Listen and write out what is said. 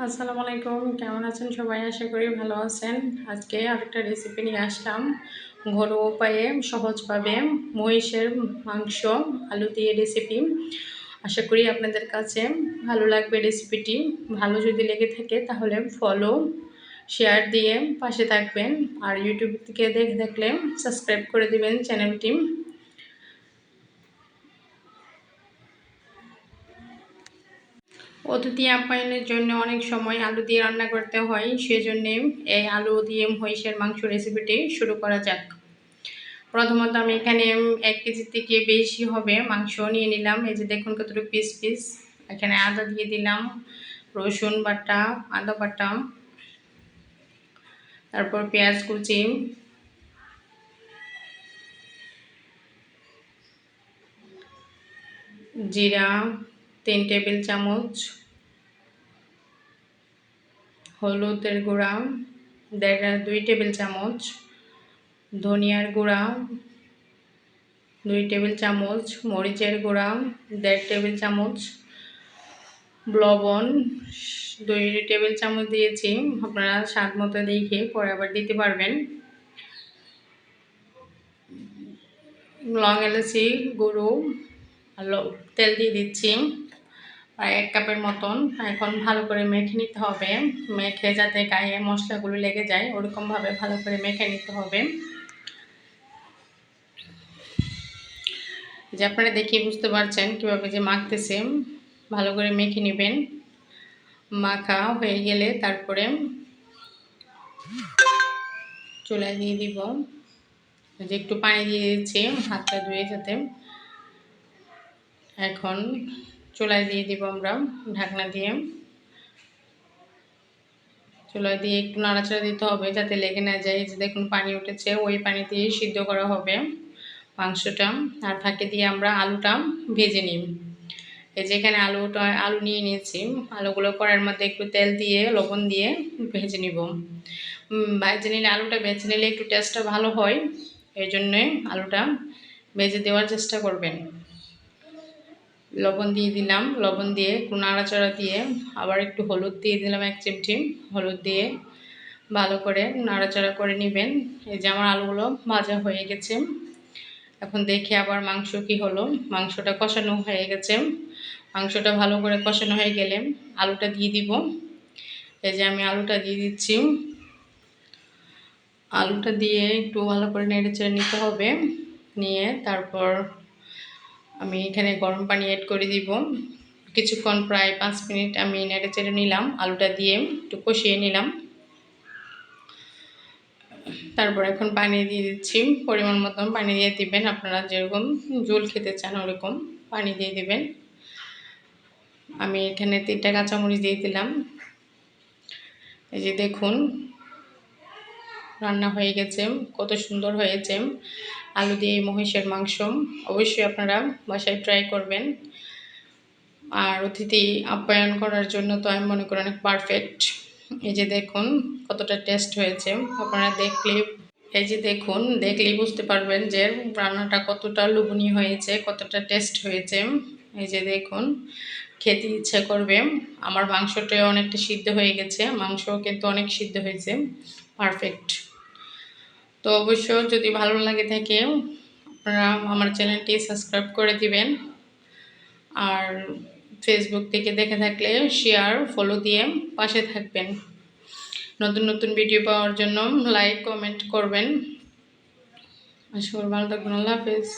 আসসালামু আলাইকুম, কেমন আছেন সবাই? আশা করি ভালো আছেন। আজকে আরেকটা রেসিপি নিয়ে আসলাম। ঘরোয়া উপায়ে সহজভাবে মহিষের মাংস আলু দিয়ে রেসিপি। আশা করি আপনাদের কাছে ভালো লাগবে রেসিপিটি। ভালো যদি লেগে থাকে তাহলে ফলো, শেয়ার দিয়ে পাশে থাকবেন। আর ইউটিউব থেকে দেখে থাকলে সাবস্ক্রাইব করে দিবেন চ্যানেলটি। অতিথি আপ্যায়নের জন্য অনেক সময় আলু দিয়ে রান্না করতে হয়, সেজন্যে এই আলু দিয়ে মহিষের মাংস রেসিপিটি শুরু করা যাক। প্রথমত আমি এখানে 1 কেজি থেকে বেশি হবে মাংস নিয়ে নিলাম। এই যে দেখুন কতটুকু পিস পিস। এখানে আদা দিয়ে দিলাম, রসুন বাটা, আদা বাটা, তারপর পেঁয়াজ কুচি, জিরা 3 টেবিল চামচ, হলুদের গুঁড়া 2 টেবিল চামচ, ধনিয়ার গুঁড়া 2 টেবিল চামচ, মরিচের গুঁড়া 1.5 টেবিল চামচ, লবণ 2 টেবিল চামচ দিয়েছি। আপনারা স্বাদ মতো দেখে পরে আবার দিতে পারবেন। লং এলাচি গুঁড়ো, তেল দিয়ে দিচ্ছি প্রায় 1 কাপের মতন। এখন ভালো করে মেখে নিতে হবে। মেখে যাতে গায়ে মশলাগুলো লেগে যায় ওরকমভাবে ভালো করে মেখে নিতে হবে। যে আপনারা দেখে বুঝতে পারছেন কীভাবে যে মাখতেছে। ভালো করে মেখে নেবেন। মাখা হয়ে গেলে তারপরে চুলায় দিয়ে দিব। যে একটু পানি দিয়ে দিচ্ছি হাতটা ধুয়ে যাতে। এখন চুলায় দিয়ে দিব আমরা ঢাকনা দিয়ে। চুলায় দিয়ে একটু নাড়াচাড়া দিতে হবে যাতে লেগে না যায়। যে দেখুন পানি উঠেছে, ওই পানি দিয়ে সিদ্ধ করা হবে মাংসটা। আর ফাঁকে দিয়ে আমরা আলুটা ভেজে নিই। এই যে এখানে আলু নিয়ে নিয়েছি। আলুগুলো কড়াইয়ের মধ্যে একটু তেল দিয়ে লবণ দিয়ে ভেজে নিব। ভেজে নিলে আলুটা ভেজে নিলে একটু টেস্টটা ভালো হয়, এই জন্যে আলুটা ভেজে দেওয়ার চেষ্টা করবেন। লবণ দিয়ে দিলাম, লবণ দিয়ে একটু নাড়াচাড়া দিয়ে আবার একটু হলুদ দিয়ে দিলাম 1 চিমটি। হলুদ দিয়ে ভালো করে নাড়াচাড়া করে নেবেন। এই যে আমার আলুগুলো ভাজা হয়ে গেছে। এখন দেখি আবার মাংস কি হলো। মাংসটা কষানো হয়ে গেছে। মাংসটা ভালো করে কষানো হয়ে গেলে আলুটা দিয়ে দিব। এই যে আমি আলুটা দিয়ে দিচ্ছি। আলুটা দিয়ে একটু ভালো করে নেড়েচেড়ে নিতে হবে। নিয়ে তারপর আমি এখানে গরম পানি অ্যাড করে দিব। কিছুক্ষণ প্রায় 5 মিনিট আমি নেড়েচেড়ে নিলাম। আলুটা দিয়ে একটু কষিয়ে নিলাম। তারপর এখন পানি দিয়ে দিচ্ছি। পরিমাণ মতন পানি দিয়ে দিবেন। আপনারা যেরকম ঝোল খেতে চান ওরকম পানি দিয়ে দিবেন। আমি এখানে 3টা কাঁচামরিচ দিয়ে দিলাম। এই যে দেখুন রান্না হয়ে গেছে, কত সুন্দর হয়েছে আলু দিয়ে মহিষের মাংস। অবশ্যই আপনারা বাসায় ট্রাই করবেন। আর অতিথি আপ্যায়ন করার জন্য তো আমি মনে করি অনেক পারফেক্ট। এই যে দেখুন কতটা টেস্ট হয়েছে। আপনারা এই যে দেখুন দেখলেই বুঝতে পারবেন যে রান্নাটা কতটা লোভনীয় হয়েছে, কতটা টেস্ট হয়েছে। এই যে দেখুন খেতে ইচ্ছে করবে। আমার মাংসটাও অনেকটা সিদ্ধ হয়ে গেছে। মাংসও কিন্তু অনেক সিদ্ধ হয়েছে, পারফেক্ট। তো অবশ্য যদি ভালো লাগে থাকে আপনারা আমার চ্যানেলটি সাবস্ক্রাইব করে দিবেন। আর ফেসবুক থেকে দেখে থাকলে শেয়ার, ফলো দিয়ে পাশে থাকবেন। নতুন নতুন ভিডিও পাওয়ার জন্য লাইক, কমেন্ট করবেন। আশা করি ভালো থাকবেন। আল্লাহ হাফেজ।